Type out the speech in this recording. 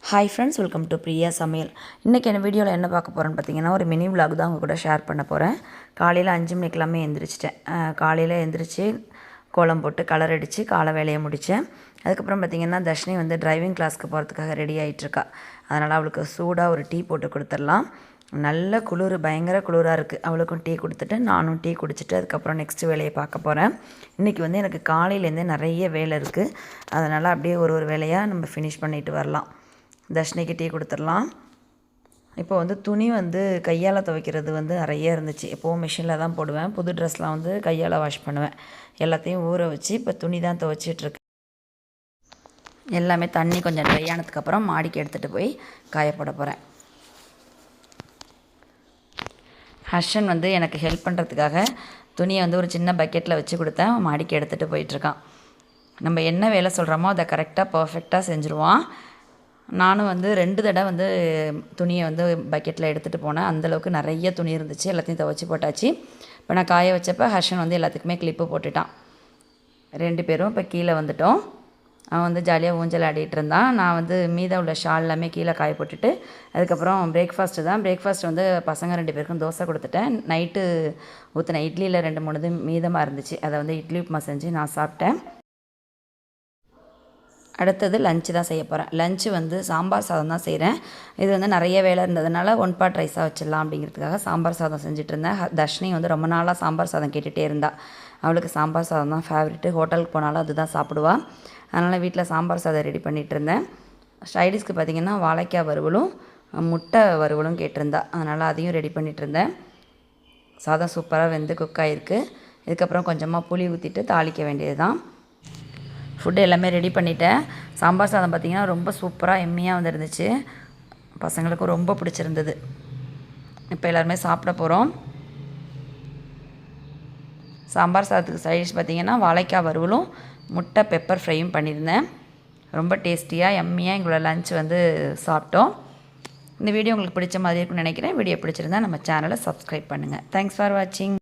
Hi friends, welcome to Priya சமையல். இன்றைக்கி என்ன வீடியோவில் என்ன பார்க்க போகிறேன்னு பார்த்தீங்கன்னா, ஒரு மினி விலாக் தான் உங்கள் கூட ஷேர் பண்ண போகிறேன். காலையில் 5 மணிக்கெல்லாமே எழுந்திரிச்சிட்டேன். காலையில் எழுந்திரிச்சு கோலம் போட்டு கலர் அடித்து காலை வேலையை முடித்தேன். அதுக்கப்புறம் பார்த்திங்கன்னா, தர்ஷினி வந்து டிரைவிங் கிளாஸ்க்கு போகிறதுக்காக ரெடி ஆகிட்டுருக்கா. அதனால் அவளுக்கு சூடாக ஒரு டீ போட்டு கொடுத்துடலாம். நல்ல குளிர், பயங்கர குளிராக இருக்குது. அவளுக்கும் டீ கொடுத்துட்டு நானும் டீ குடிச்சிட்டு அதுக்கப்புறம் நெக்ஸ்ட்டு வேலையை பார்க்க போகிறேன். இன்றைக்கி வந்து எனக்கு காலையிலேருந்தே நிறைய வேலை இருக்குது. அதனால் அப்படியே ஒரு வேலையாக நம்ம ஃபினிஷ் பண்ணிட்டு வரலாம். தர்ஷினிக்கு டீ கொடுத்துடலாம். இப்போ வந்து துணி வந்து கையால் துவைக்கிறது வந்து நிறைய இருந்துச்சு. எப்போவும் மிஷினில் தான் போடுவேன். புது ட்ரெஸ்லாம் வந்து கையால் வாஷ் பண்ணுவேன். எல்லாத்தையும் ஊற வச்சு இப்போ துணி தான் துவைச்சிட்ருக்கேன். எல்லாமே தண்ணி கொஞ்சம் ட்ரை ஆனதுக்கப்புறம் மாடிக்கு எடுத்துகிட்டு போய் காயப்பட போகிறேன். ஹர்ஷன் வந்து எனக்கு ஹெல்ப் பண்ணுறதுக்காக துணியை வந்து ஒரு சின்ன பக்கெட்டில் வச்சு கொடுத்தேன். மாடிக்கு எடுத்துகிட்டு போயிட்டுருக்கான். நம்ம என்ன வேலை சொல்கிறோமோ அதை கரெக்டாக பர்ஃபெக்டாக செஞ்சுருவான். நானும் வந்து 2 தடவை வந்து துணியை வந்து பக்கெட்டில் எடுத்துகிட்டு போனேன். அந்தளவுக்கு நிறைய துணி இருந்துச்சு. எல்லாத்தையும் துவைச்சி போட்டாச்சு. இப்போ நான் காய வச்சப்போ ஹர்ஷன் வந்து எல்லாத்துக்குமே கிளிப்பு போட்டுட்டான். 2 பேரும் இப்போ கீழே வந்துட்டோம். அவன் வந்து ஜாலியாக ஊஞ்சல் ஆடிட்டு இருந்தான். நான் வந்து மீத உள்ள ஷால் எல்லாமே கீழே காய போட்டுட்டு அதுக்கப்புறம் பிரேக்ஃபாஸ்ட்டு தான். பிரேக்ஃபாஸ்ட் வந்து பசங்க 2 பேருக்கும் தோசை கொடுத்துட்டேன். நைட்டு ஊற்றின இட்லியில் 2-3 இது மீதமாக இருந்துச்சு. அதை வந்து இட்லி உப்புமா செஞ்சு நான் சாப்பிட்டேன். அடுத்தது லஞ்சு தான் செய்ய போகிறேன். லஞ்சு வந்து சாம்பார் சாதம் தான் செய்கிறேன். இது வந்து நிறைய வேலை இருந்ததுனால 1 பாட் ரைஸாக வச்சிடலாம் அப்படிங்கிறதுக்காக சாம்பார் சாதம் செஞ்சுட்டு இருந்தேன். தர்ஷினி வந்து ரொம்ப நாளாக சாம்பார் சாதம் கேட்டுகிட்டே இருந்தா. அவளுக்கு சாம்பார் சாதம் தான் ஃபேவரெட்டு. ஹோட்டலுக்கு போனாலும் அதுதான் சாப்பிடுவாள். அதனால் வீட்டில் சாம்பார் சாதம் ரெடி பண்ணிகிட்டு இருந்தேன். ஸ்டைடிஷ்க்கு பார்த்திங்கன்னா வாழைக்காய் வறுவலும் முட்டை வறுவலும் கேட்டிருந்தா. அதனால் அதையும் ரெடி பண்ணிகிட்டு இருந்தேன். சாதம் சூப்பராக வெந்து குக் ஆகிருக்கு. இதுக்கப்புறம் கொஞ்சமாக புளி ஊற்றிட்டு தாளிக்க வேண்டியது தான். ஃபுட்டு எல்லாமே ரெடி பண்ணிட்டேன். சாம்பார் சாதம் பார்த்திங்கன்னா ரொம்ப சூப்பராக எம்மியாக வந்துருந்துச்சு. பசங்களுக்கும் ரொம்ப பிடிச்சிருந்தது. இப்போ எல்லாருமே சாப்பிட போகிறோம். சாம்பார் சாதத்துக்கு சைடிஷ் பார்த்திங்கன்னா வாழைக்காய் வறுவலும் முட்டை பெப்பர் ஃப்ரையும் பண்ணியிருந்தேன். ரொம்ப டேஸ்டியாக எம்மியாக எங்களோட லஞ்ச் வந்து சாப்பிட்டோம். இந்த வீடியோ உங்களுக்கு பிடிச்ச மாதிரி இருக்குன்னு நினைக்கிறேன். வீடியோ பிடிச்சிருந்தா நம்ம சேனலை சப்ஸ்கிரைப் பண்ணுங்கள். தேங்க்ஸ் ஃபார் வாட்சிங்.